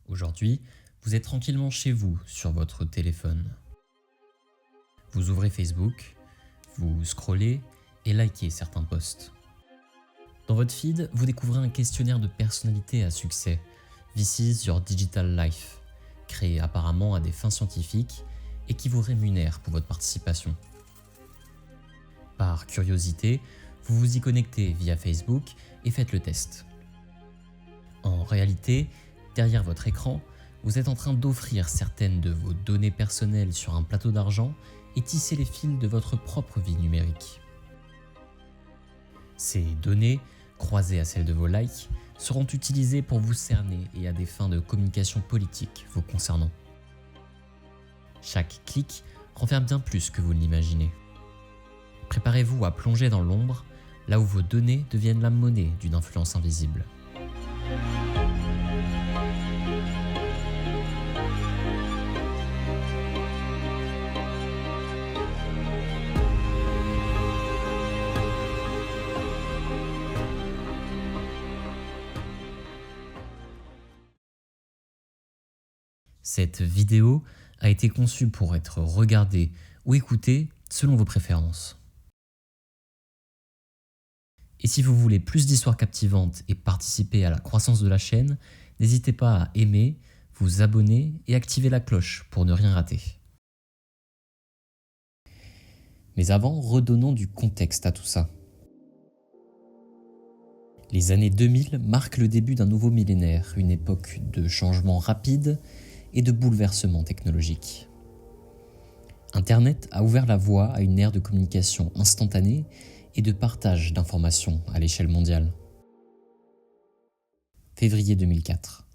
Aujourd'hui, vous êtes tranquillement chez vous sur votre téléphone. Vous ouvrez Facebook, vous scrollez et likez certains posts. Dans votre feed, vous découvrez un questionnaire de personnalité à succès, This is your digital life, créé apparemment à des fins scientifiques et qui vous rémunère pour votre participation. Par curiosité, vous vous y connectez via Facebook et faites le test. En réalité, derrière votre écran, vous êtes en train d'offrir certaines de vos données personnelles sur un plateau d'argent et tisser les fils de votre propre vie numérique. Ces données, croisées à celles de vos likes, seront utilisées pour vous cerner et à des fins de communication politique vous concernant. Chaque clic renferme bien plus que vous ne l'imaginez. Préparez-vous à plonger dans l'ombre, là où vos données deviennent la monnaie d'une influence invisible. Cette vidéo a été conçue pour être regardée ou écoutée selon vos préférences. Et si vous voulez plus d'histoires captivantes et participer à la croissance de la chaîne, n'hésitez pas à aimer, vous abonner et activer la cloche pour ne rien rater. Mais avant, redonnons du contexte à tout ça. Les années 2000 marquent le début d'un nouveau millénaire, une époque de changements rapides et de bouleversements technologiques. Internet a ouvert la voie à une ère de communication instantanée et de partage d'informations à l'échelle mondiale. Février 2004.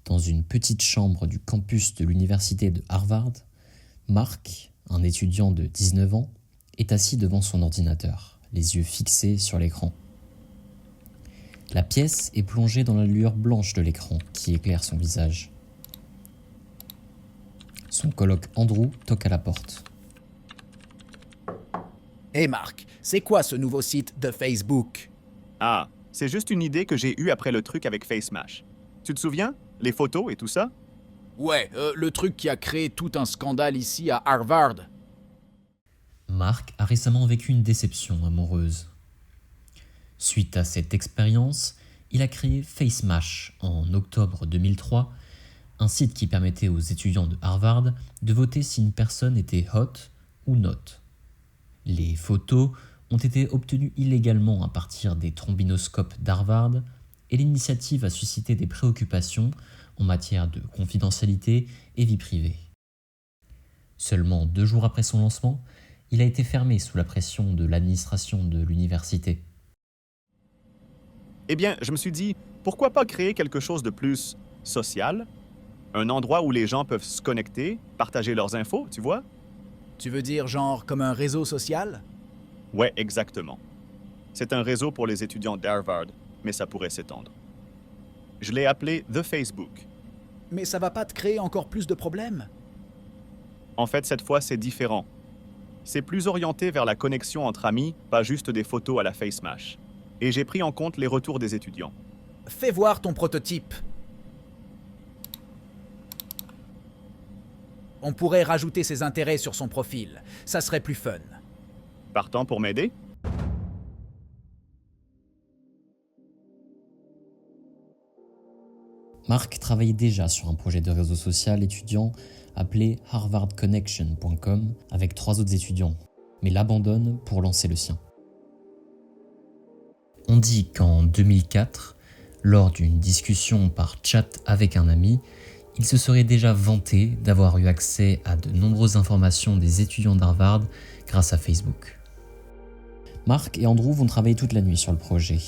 Dans une petite chambre du campus de l'université de Harvard, Mark, un étudiant de 19 ans, est assis devant son ordinateur, les yeux fixés sur l'écran. La pièce est plongée dans la lueur blanche de l'écran qui éclaire son visage. Son coloc Andrew toque à la porte. Hé Marc, c'est quoi ce nouveau site de Facebook? Ah, c'est juste une idée que j'ai eue après le truc avec FaceMash. Tu te souviens? Les photos et tout ça? Ouais, le truc qui a créé tout un scandale ici à Harvard. Mark a récemment vécu une déception amoureuse. Suite à cette expérience, il a créé FaceMash en octobre 2003, un site qui permettait aux étudiants de Harvard de voter si une personne était hot ou not. Les photos ont été obtenues illégalement à partir des trombinoscopes d'Harvard et l'initiative a suscité des préoccupations en matière de confidentialité et vie privée. Seulement 2 jours après son lancement, il a été fermé sous la pression de l'administration de l'université. Eh bien, je me suis dit, pourquoi pas créer quelque chose de plus social? Un endroit où les gens peuvent se connecter, partager leurs infos, tu vois? Tu veux dire genre comme un réseau social? Ouais, exactement. C'est un réseau pour les étudiants d'Harvard, mais ça pourrait s'étendre. Je l'ai appelé The Facebook. Mais ça va pas te créer encore plus de problèmes? En fait, cette fois, c'est différent. C'est plus orienté vers la connexion entre amis, pas juste des photos à la FaceMash. Et j'ai pris en compte les retours des étudiants. Fais voir ton prototype. On pourrait rajouter ses intérêts sur son profil. Ça serait plus fun. Partant pour m'aider? Mark travaillait déjà sur un projet de réseau social étudiant appelé harvardconnection.com avec 3 autres étudiants, mais l'abandonne pour lancer le sien. On dit qu'en 2004, lors d'une discussion par chat avec un ami, il se serait déjà vanté d'avoir eu accès à de nombreuses informations des étudiants d'Harvard grâce à Facebook. Mark et Andrew vont travailler toute la nuit sur le projet.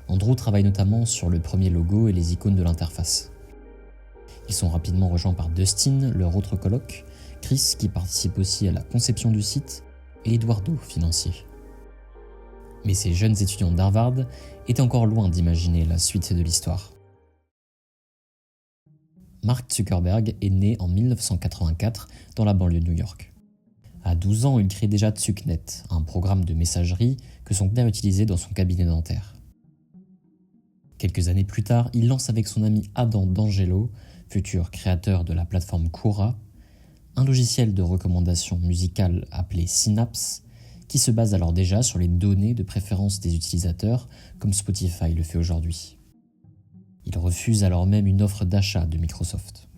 Andrew travaille notamment sur le premier logo et les icônes de l'interface. Ils sont rapidement rejoints par Dustin, leur autre coloc, Chris qui participe aussi à la conception du site, et Eduardo, financier. Mais ces jeunes étudiants d'Harvard étaient encore loin d'imaginer la suite de l'histoire. Mark Zuckerberg est né en 1984 dans la banlieue de New York. À 12 ans, il crée déjà TsuckNet, un programme de messagerie que son père utilisait dans son cabinet dentaire. Quelques années plus tard, il lance avec son ami Adam D'Angelo, futur créateur de la plateforme Quora, un logiciel de recommandation musicale appelé Synapse, qui se base alors déjà sur les données de préférence des utilisateurs, comme Spotify le fait aujourd'hui. Il refuse alors même une offre d'achat de Microsoft.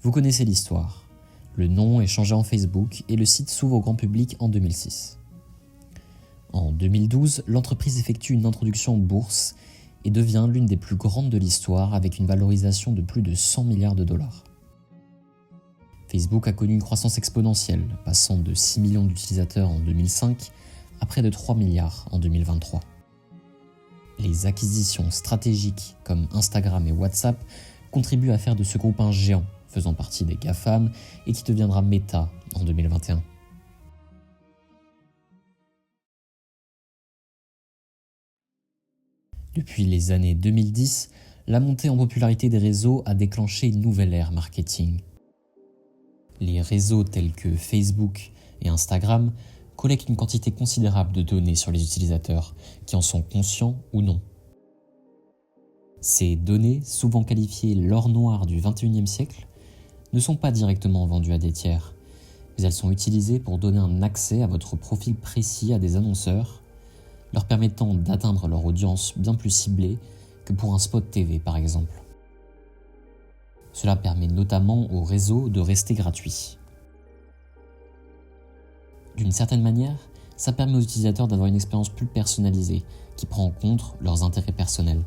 Vous connaissez l'histoire. Le nom est changé en Facebook et le site s'ouvre au grand public en 2006. En 2012, l'entreprise effectue une introduction en bourse et devient l'une des plus grandes de l'histoire avec une valorisation de plus de 100 milliards de dollars. Facebook a connu une croissance exponentielle, passant de 6 millions d'utilisateurs en 2005 à près de 3 milliards en 2023. Les acquisitions stratégiques comme Instagram et WhatsApp contribuent à faire de ce groupe un géant, faisant partie des GAFAM et qui deviendra Meta en 2021. Depuis les années 2010, la montée en popularité des réseaux a déclenché une nouvelle ère marketing. Les réseaux tels que Facebook et Instagram collectent une quantité considérable de données sur les utilisateurs, qui en sont conscients ou non. Ces données, souvent qualifiées l'or noir du XXIe siècle, ne sont pas directement vendues à des tiers, mais elles sont utilisées pour donner un accès à votre profil précis à des annonceurs, leur permettant d'atteindre leur audience bien plus ciblée que pour un spot TV par exemple. Cela permet notamment aux réseaux de rester gratuits. D'une certaine manière, ça permet aux utilisateurs d'avoir une expérience plus personnalisée qui prend en compte leurs intérêts personnels.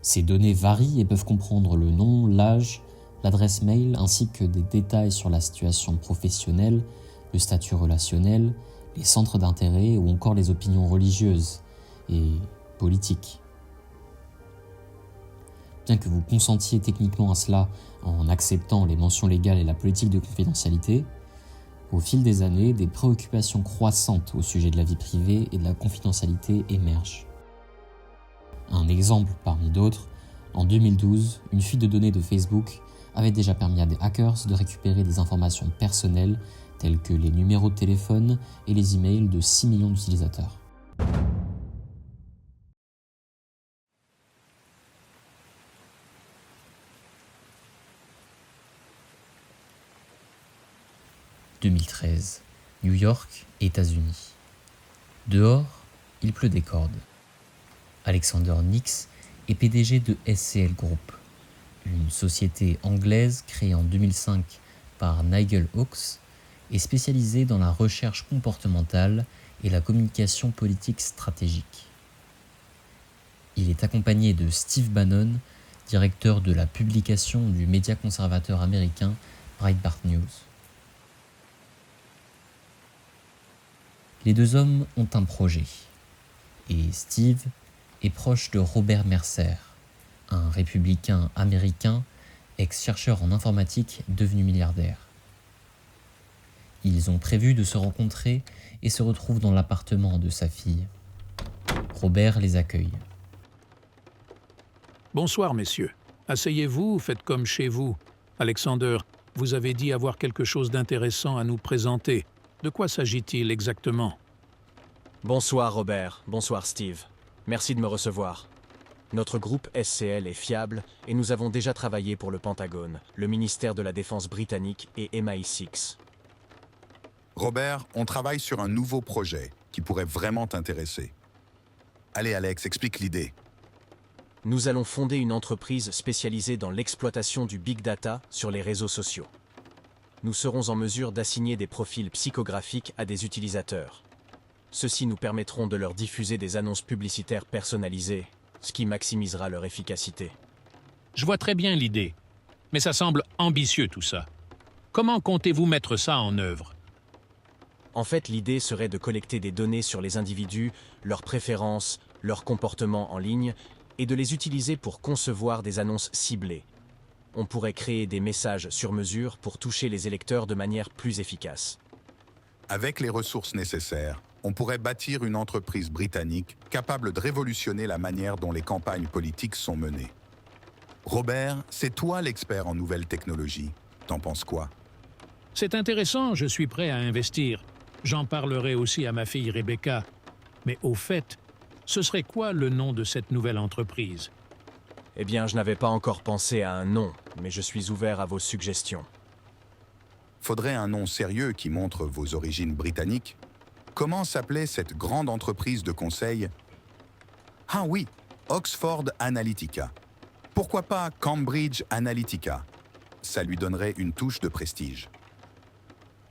Ces données varient et peuvent comprendre le nom, l'âge, l'adresse mail ainsi que des détails sur la situation professionnelle, le statut relationnel, les centres d'intérêt ou encore les opinions religieuses et politiques. Bien que vous consentiez techniquement à cela en acceptant les mentions légales et la politique de confidentialité, au fil des années, des préoccupations croissantes au sujet de la vie privée et de la confidentialité émergent. Un exemple parmi d'autres, en 2012, une fuite de données de Facebook avait déjà permis à des hackers de récupérer des informations personnelles telles que les numéros de téléphone et les emails de 6 millions d'utilisateurs. « 2013, New York, États-Unis. Dehors, il pleut des cordes. Alexander Nix est PDG de SCL Group, une société anglaise créée en 2005 par Nigel Hawkes et spécialisée dans la recherche comportementale et la communication politique stratégique. Il est accompagné de Steve Bannon, directeur de la publication du média conservateur américain Breitbart News. Les deux hommes ont un projet, et Steve est proche de Robert Mercer, un républicain américain, ex-chercheur en informatique devenu milliardaire. Ils ont prévu de se rencontrer et se retrouvent dans l'appartement de sa fille. Robert les accueille. Bonsoir, messieurs. Asseyez-vous, faites comme chez vous. Alexander, vous avez dit avoir quelque chose d'intéressant à nous présenter. De quoi s'agit-il exactement? Bonsoir Robert, bonsoir Steve. Merci de me recevoir. Notre groupe SCL est fiable et nous avons déjà travaillé pour le Pentagone, le ministère de la Défense britannique et MI6. Robert, on travaille sur un nouveau projet qui pourrait vraiment t'intéresser. Allez Alex, explique l'idée. Nous allons fonder une entreprise spécialisée dans l'exploitation du big data sur les réseaux sociaux. Nous serons en mesure d'assigner des profils psychographiques à des utilisateurs. Ceux-ci nous permettront de leur diffuser des annonces publicitaires personnalisées, ce qui maximisera leur efficacité. Je vois très bien l'idée, mais ça semble ambitieux tout ça. Comment comptez-vous mettre ça en œuvre? En fait, l'idée serait de collecter des données sur les individus, leurs préférences, leurs comportements en ligne, et de les utiliser pour concevoir des annonces ciblées. On pourrait créer des messages sur mesure pour toucher les électeurs de manière plus efficace. Avec les ressources nécessaires, on pourrait bâtir une entreprise britannique capable de révolutionner la manière dont les campagnes politiques sont menées. Robert, c'est toi l'expert en nouvelles technologies. T'en penses quoi? C'est intéressant, je suis prêt à investir. J'en parlerai aussi à ma fille Rebecca. Mais au fait, Ce serait quoi le nom de cette nouvelle entreprise? Eh bien, je n'avais pas encore pensé à un nom, mais je suis ouvert à vos suggestions. Faudrait un nom sérieux qui montre vos origines britanniques. Comment s'appelait cette grande entreprise de conseil? Ah oui, Oxford Analytica. Pourquoi pas Cambridge Analytica? Ça lui donnerait une touche de prestige.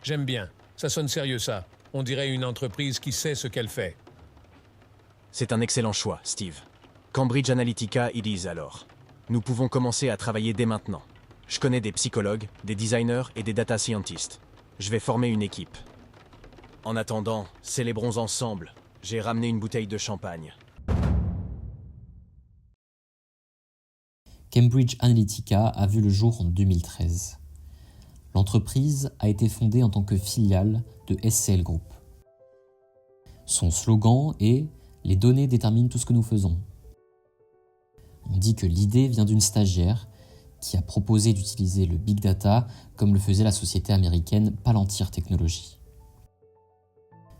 J'aime bien. Ça sonne sérieux, ça. On dirait une entreprise qui sait ce qu'elle fait. C'est un excellent choix, Steve. Cambridge Analytica it is alors. Nous pouvons commencer à travailler dès maintenant. Je connais des psychologues, des designers et des data scientists. Je vais former une équipe. En attendant, célébrons ensemble. J'ai ramené une bouteille de champagne. Cambridge Analytica a vu le jour en 2013. L'entreprise a été fondée en tant que filiale de SCL Group. Son slogan est « Les données déterminent tout ce que nous faisons ». On dit que l'idée vient d'une stagiaire qui a proposé d'utiliser le big data comme le faisait la société américaine Palantir Technologies.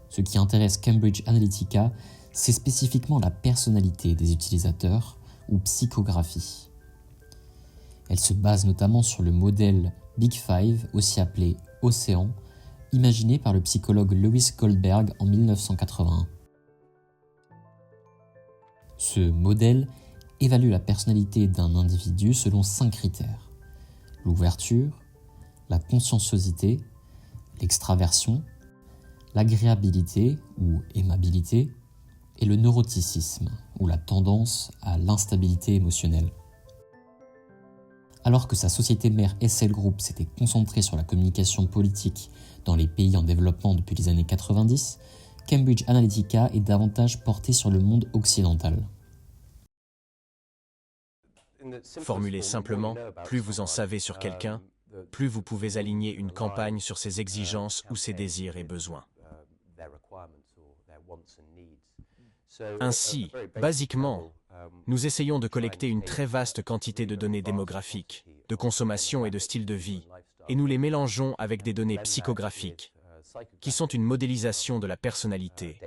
Ce qui intéresse Cambridge Analytica, c'est spécifiquement la personnalité des utilisateurs ou psychographie. Elle se base notamment sur le modèle Big Five, aussi appelé Océan, imaginé par le psychologue Lewis Goldberg en 1981. Ce modèle évalue la personnalité d'un individu selon 5 critères: l'ouverture, la conscienciosité, l'extraversion, l'agréabilité ou aimabilité et le neuroticisme ou la tendance à l'instabilité émotionnelle. Alors que sa société mère SCL Group s'était concentrée sur la communication politique dans les pays en développement depuis les années 90, Cambridge Analytica est davantage porté sur le monde occidental. Formulé simplement, plus vous en savez sur quelqu'un, plus vous pouvez aligner une campagne sur ses exigences ou ses désirs et besoins. Ainsi, basiquement, nous essayons de collecter une très vaste quantité de données démographiques, de consommation et de style de vie, et nous les mélangeons avec des données psychographiques, qui sont une modélisation de la personnalité,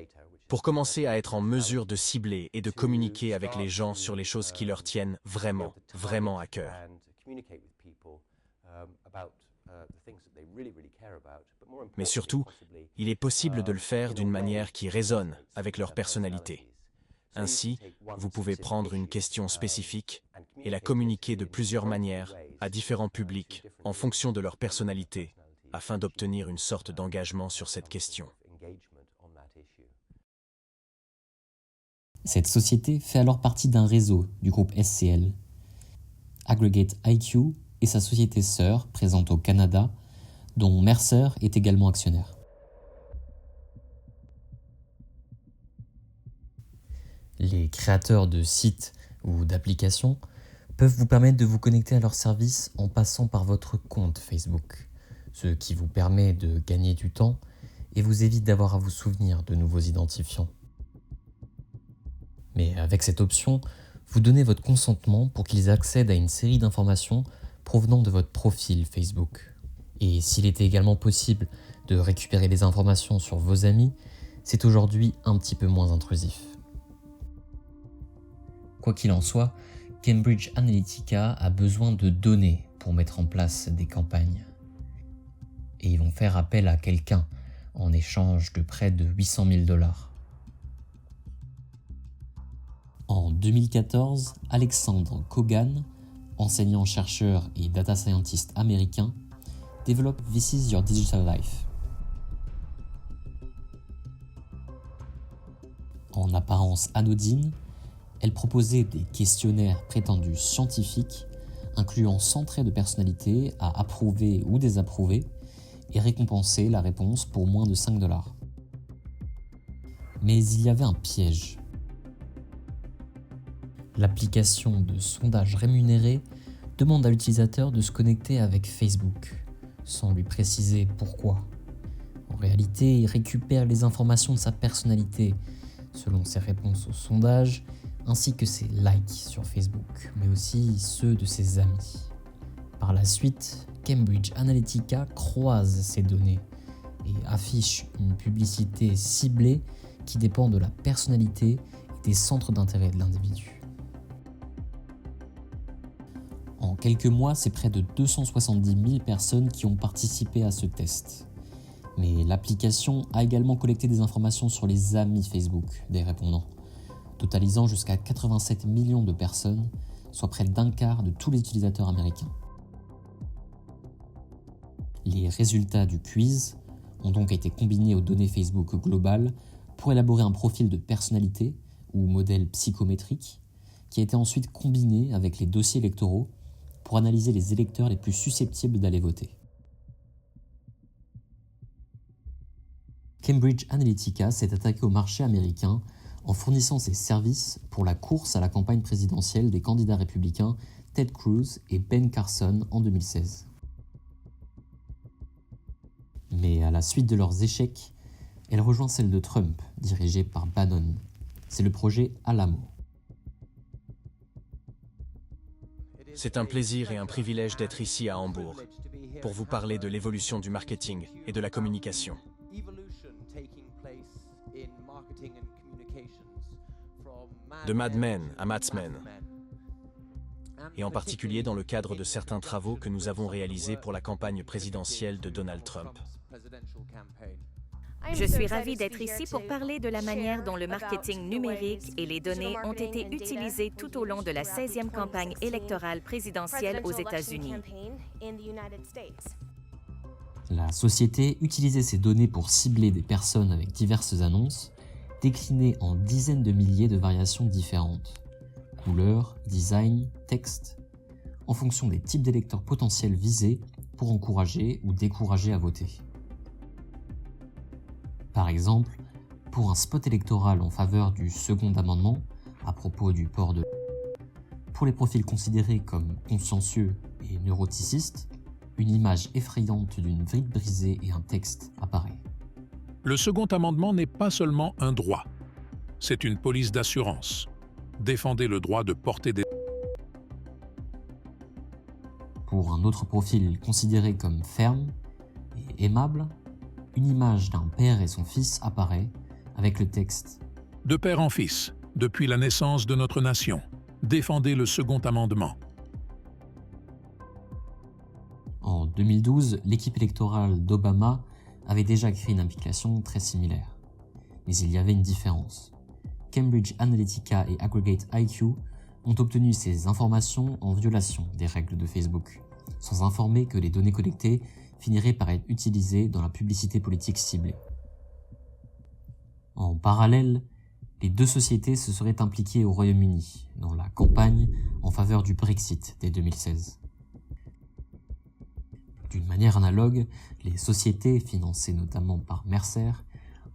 pour commencer à être en mesure de cibler et de communiquer avec les gens sur les choses qui leur tiennent vraiment, vraiment à cœur. Mais surtout, il est possible de le faire d'une manière qui résonne avec leur personnalité. Ainsi, vous pouvez prendre une question spécifique et la communiquer de plusieurs manières à différents publics en fonction de leur personnalité, afin d'obtenir une sorte d'engagement sur cette question. Cette société fait alors partie d'un réseau du groupe SCL. Aggregate IQ est sa société sœur présente au Canada, dont Mercer est également actionnaire. Les créateurs de sites ou d'applications peuvent vous permettre de vous connecter à leur service en passant par votre compte Facebook, ce qui vous permet de gagner du temps et vous évite d'avoir à vous souvenir de nouveaux identifiants. Mais avec cette option, vous donnez votre consentement pour qu'ils accèdent à une série d'informations provenant de votre profil Facebook. Et s'il était également possible de récupérer des informations sur vos amis, c'est aujourd'hui un petit peu moins intrusif. Quoi qu'il en soit, Cambridge Analytica a besoin de données pour mettre en place des campagnes. Et ils vont faire appel à quelqu'un en échange de près de 800 000 $. En 2014, Alexandre Kogan, enseignant-chercheur et data scientist américain, développe This is Your Digital Life. En apparence anodine, elle proposait des questionnaires prétendus scientifiques, incluant 100 traits de personnalité à approuver ou désapprouver, et récompensait la réponse pour moins de 5 $. Mais il y avait un piège. L'application de sondage rémunéré demande à l'utilisateur de se connecter avec Facebook, sans lui préciser pourquoi. En réalité, il récupère les informations de sa personnalité, selon ses réponses au sondage, ainsi que ses likes sur Facebook, mais aussi ceux de ses amis. Par la suite, Cambridge Analytica croise ces données et affiche une publicité ciblée qui dépend de la personnalité et des centres d'intérêt de l'individu. En quelques mois, c'est près de 270 000 personnes qui ont participé à ce test. Mais l'application a également collecté des informations sur les amis Facebook des répondants, totalisant jusqu'à 87 millions de personnes, soit près d'un quart de tous les utilisateurs américains. Les résultats du quiz ont donc été combinés aux données Facebook globales pour élaborer un profil de personnalité ou modèle psychométrique qui a été ensuite combiné avec les dossiers électoraux pour analyser les électeurs les plus susceptibles d'aller voter. Cambridge Analytica s'est attaqué au marché américain en fournissant ses services pour la course à la campagne présidentielle des candidats républicains Ted Cruz et Ben Carson en 2016. Mais à la suite de leurs échecs, elle rejoint celle de Trump, dirigée par Bannon. C'est le projet Alamo. C'est un plaisir et un privilège d'être ici à Hambourg pour vous parler de l'évolution du marketing et de la communication. De Mad Men à Mad Men, et en particulier dans le cadre de certains travaux que nous avons réalisés pour la campagne présidentielle de Donald Trump. Je suis ravie d'être ici pour parler de la manière dont le marketing numérique et les données ont été utilisés tout au long de la 16e campagne électorale présidentielle aux États-Unis. La société utilisait ces données pour cibler des personnes avec diverses annonces, déclinées en dizaines de milliers de variations différentes. Couleurs, design, texte, en fonction des types d'électeurs potentiels visés pour encourager ou décourager à voter. Par exemple, pour un spot électoral en faveur du second amendement, à propos du port de pour les profils considérés comme consciencieux et neuroticistes, une image effrayante d'une vitre brisée et un texte apparaît. Le second amendement n'est pas seulement un droit, c'est une police d'assurance. Défendez le droit de porter des... Pour un autre profil considéré comme ferme et aimable, une image d'un père et son fils apparaît avec le texte « De père en fils, depuis la naissance de notre nation, défendez le second amendement. » En 2012, l'équipe électorale d'Obama avait déjà créé une application très similaire. Mais il y avait une différence. Cambridge Analytica et Aggregate IQ ont obtenu ces informations en violation des règles de Facebook, sans informer que les données collectées finiraient par être utilisées dans la publicité politique ciblée. En parallèle, les deux sociétés se seraient impliquées au Royaume-Uni dans la campagne en faveur du Brexit dès 2016. D'une manière analogue, les sociétés, financées notamment par Mercer,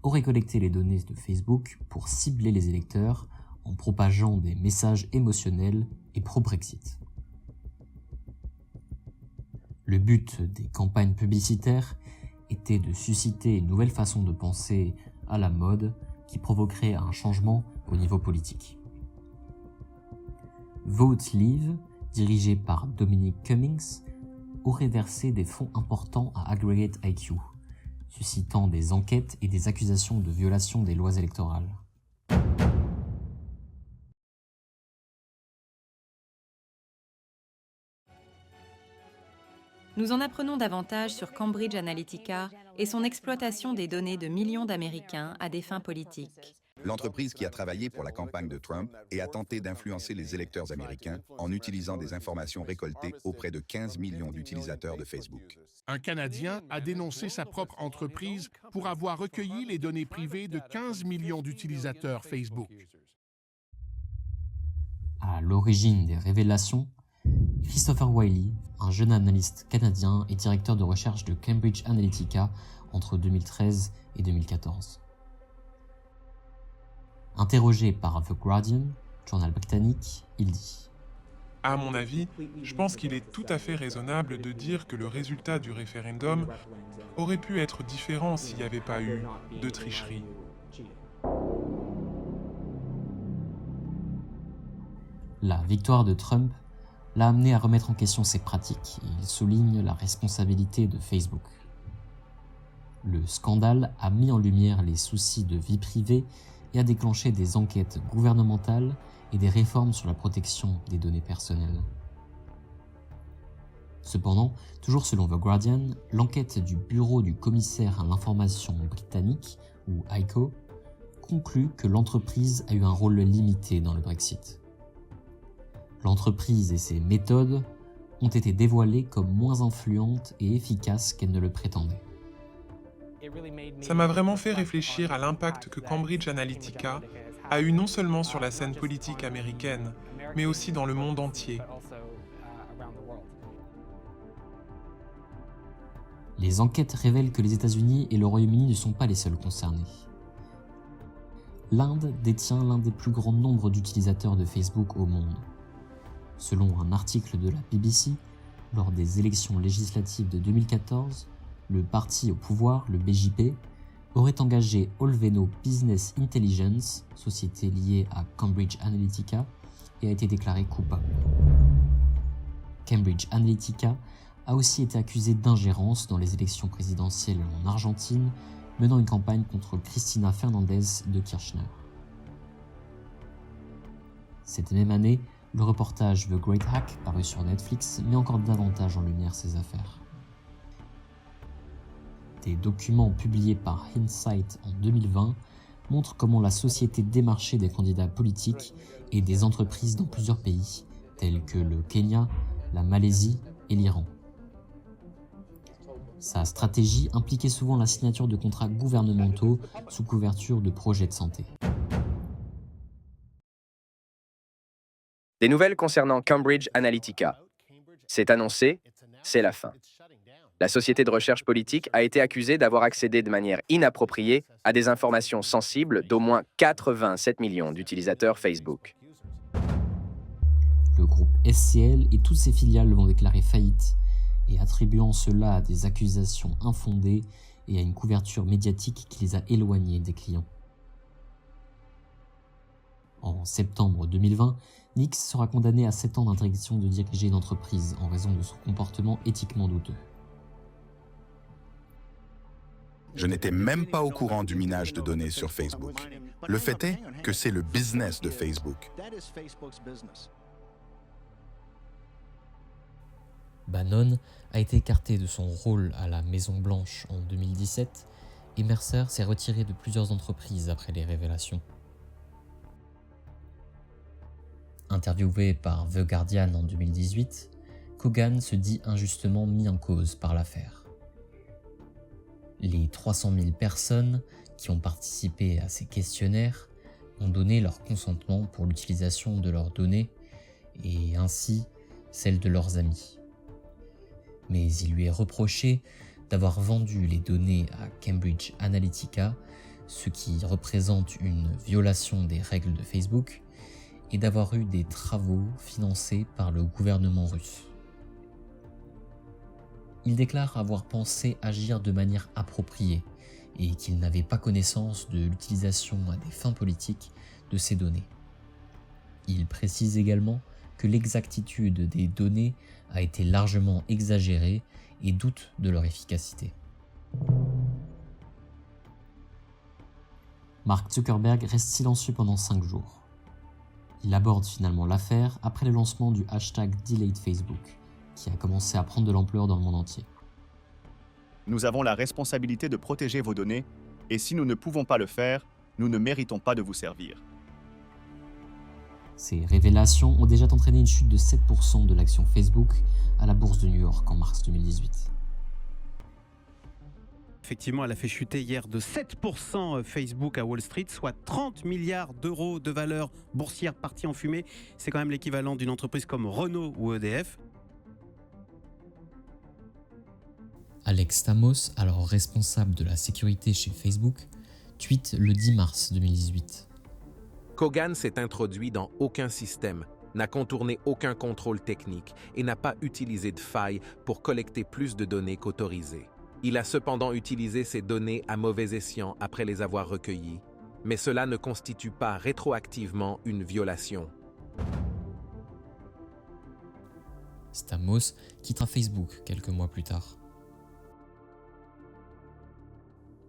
auraient collecté les données de Facebook pour cibler les électeurs en propageant des messages émotionnels et pro-Brexit. Le but des campagnes publicitaires était de susciter une nouvelle façon de penser à la mode qui provoquerait un changement au niveau politique. Vote Leave, dirigé par Dominic Cummings, aurait versé des fonds importants à Aggregate IQ, suscitant des enquêtes et des accusations de violation des lois électorales. Nous en apprenons davantage sur Cambridge Analytica et son exploitation des données de millions d'Américains à des fins politiques. L'entreprise qui a travaillé pour la campagne de Trump et a tenté d'influencer les électeurs américains en utilisant des informations récoltées auprès de 15 millions d'utilisateurs de Facebook. Un Canadien a dénoncé sa propre entreprise pour avoir recueilli les données privées de 15 millions d'utilisateurs Facebook. À l'origine des révélations, Christopher Wylie, un jeune analyste canadien et directeur de recherche de Cambridge Analytica entre 2013 et 2014. Interrogé par The Guardian, journal britannique, il dit « À mon avis, je pense qu'il est tout à fait raisonnable de dire que le résultat du référendum aurait pu être différent s'il n'y avait pas eu de tricherie. » La victoire de Trump l'a amené à remettre en question ses pratiques et il souligne la responsabilité de Facebook. Le scandale a mis en lumière les soucis de vie privée et a déclenché des enquêtes gouvernementales et des réformes sur la protection des données personnelles. Cependant, toujours selon The Guardian, l'enquête du Bureau du commissaire à l'information britannique, ou ICO, conclut que l'entreprise a eu un rôle limité dans le Brexit. L'entreprise et ses méthodes ont été dévoilées comme moins influentes et efficaces qu'elle ne le prétendait. Ça m'a vraiment fait réfléchir à l'impact que Cambridge Analytica a eu non seulement sur la scène politique américaine, mais aussi dans le monde entier. Les enquêtes révèlent que les États-Unis et le Royaume-Uni ne sont pas les seuls concernés. L'Inde détient l'un des plus grands nombres d'utilisateurs de Facebook au monde. Selon un article de la BBC, lors des élections législatives de 2014, le parti au pouvoir, le BJP, aurait engagé Olveno Business Intelligence, société liée à Cambridge Analytica, et a été déclaré coupable. Cambridge Analytica a aussi été accusé d'ingérence dans les élections présidentielles en Argentine, menant une campagne contre Cristina Fernandez de Kirchner. Cette même année, le reportage The Great Hack, paru sur Netflix, met encore davantage en lumière ces affaires. Des documents publiés par Insight en 2020 montrent comment la société démarchait des candidats politiques et des entreprises dans plusieurs pays, tels que le Kenya, la Malaisie et l'Iran. Sa stratégie impliquait souvent la signature de contrats gouvernementaux sous couverture de projets de santé. Des nouvelles concernant Cambridge Analytica. C'est annoncé, c'est la fin. La société de recherche politique a été accusée d'avoir accédé de manière inappropriée à des informations sensibles d'au moins 87 millions d'utilisateurs Facebook. Le groupe SCL et toutes ses filiales vont déclarer faillite, et attribuant cela à des accusations infondées et à une couverture médiatique qui les a éloignés des clients. En septembre 2020, Nix sera condamné à 7 ans d'interdiction de diriger une entreprise en raison de son comportement éthiquement douteux. Je n'étais même pas au courant du minage de données sur Facebook. Le fait est que c'est le business de Facebook. Bannon a été écarté de son rôle à la Maison-Blanche en 2017 et Mercer s'est retiré de plusieurs entreprises après les révélations. Interviewé par The Guardian en 2018, Kogan se dit injustement mis en cause par l'affaire. Les 300 000 personnes qui ont participé à ces questionnaires ont donné leur consentement pour l'utilisation de leurs données et ainsi celle de leurs amis. Mais il lui est reproché d'avoir vendu les données à Cambridge Analytica, ce qui représente une violation des règles de Facebook, et d'avoir eu des travaux financés par le gouvernement russe. Il déclare avoir pensé agir de manière appropriée et qu'il n'avait pas connaissance de l'utilisation à des fins politiques de ces données. Il précise également que l'exactitude des données a été largement exagérée et doute de leur efficacité. Mark Zuckerberg reste silencieux pendant 5 jours. Il aborde finalement l'affaire après le lancement du hashtag #DeleteFacebook, qui a commencé à prendre de l'ampleur dans le monde entier. Nous avons la responsabilité de protéger vos données, et si nous ne pouvons pas le faire, nous ne méritons pas de vous servir. Ces révélations ont déjà entraîné une chute de 7% de l'action Facebook à la bourse de New York en mars 2018. Effectivement, elle a fait chuter hier de 7% Facebook à Wall Street, soit 30 milliards d'euros de valeur boursière partie en fumée. C'est quand même l'équivalent d'une entreprise comme Renault ou EDF. Alex Stamos, alors responsable de la sécurité chez Facebook, tweet le 10 mars 2018. Kogan s'est introduit dans aucun système, n'a contourné aucun contrôle technique et n'a pas utilisé de failles pour collecter plus de données qu'autorisées. Il a cependant utilisé ces données à mauvais escient après les avoir recueillies, mais cela ne constitue pas rétroactivement une violation. Stamos quittera Facebook quelques mois plus tard.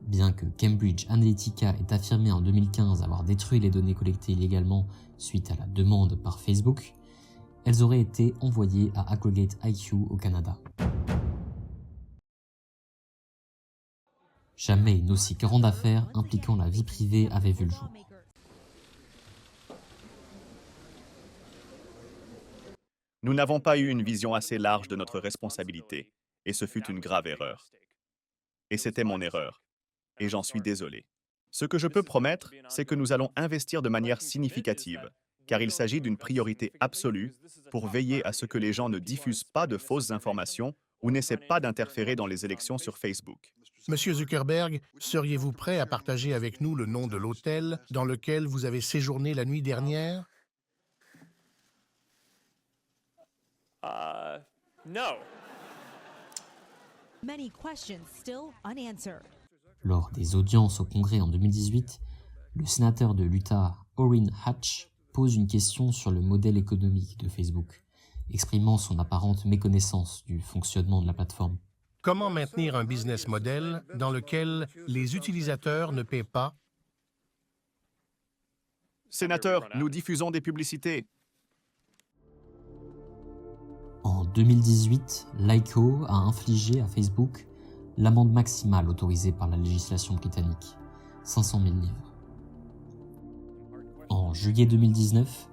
Bien que Cambridge Analytica ait affirmé en 2015 avoir détruit les données collectées illégalement suite à la demande par Facebook, elles auraient été envoyées à Aggregate IQ au Canada. Jamais une aussi grande affaire impliquant la vie privée avait vu le jour. Nous n'avons pas eu une vision assez large de notre responsabilité, et ce fut une grave erreur. Et c'était mon erreur, et j'en suis désolé. Ce que je peux promettre, c'est que nous allons investir de manière significative, car il s'agit d'une priorité absolue pour veiller à ce que les gens ne diffusent pas de fausses informations ou n'essaient pas d'interférer dans les élections sur Facebook. Monsieur Zuckerberg, seriez-vous prêt à partager avec nous le nom de l'hôtel dans lequel vous avez séjourné la nuit dernière? No. Lors des audiences au Congrès en 2018, le sénateur de l'Utah, Orrin Hatch, pose une question sur le modèle économique de Facebook, exprimant son apparente méconnaissance du fonctionnement de la plateforme. Comment maintenir un business model dans lequel les utilisateurs ne paient pas? Sénateur, nous diffusons des publicités. En 2018, l'ICO a infligé à Facebook l'amende maximale autorisée par la législation britannique, 500 000 livres. En juillet 2019,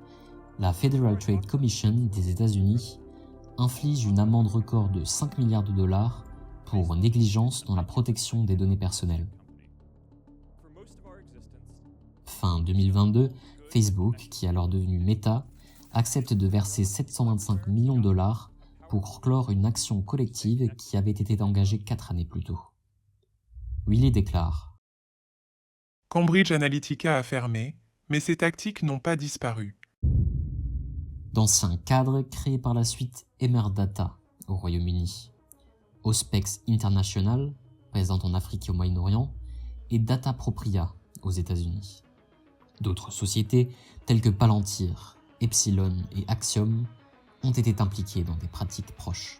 la Federal Trade Commission des États-Unis inflige une amende record de 5 milliards de dollars pour négligence dans la protection des données personnelles. Fin 2022, Facebook, qui est alors devenu Meta, accepte de verser 725 millions de dollars pour clore une action collective qui avait été engagée 4 années plus tôt. Willy déclare : Cambridge Analytica a fermé, mais ces tactiques n'ont pas disparu. D'anciens cadres créés par la suite Emerdata au Royaume-Uni, Auspex International, présente en Afrique et au Moyen-Orient, et Datapropria aux États-Unis. D'autres sociétés, telles que Palantir, Epsilon et Axiom, ont été impliquées dans des pratiques proches.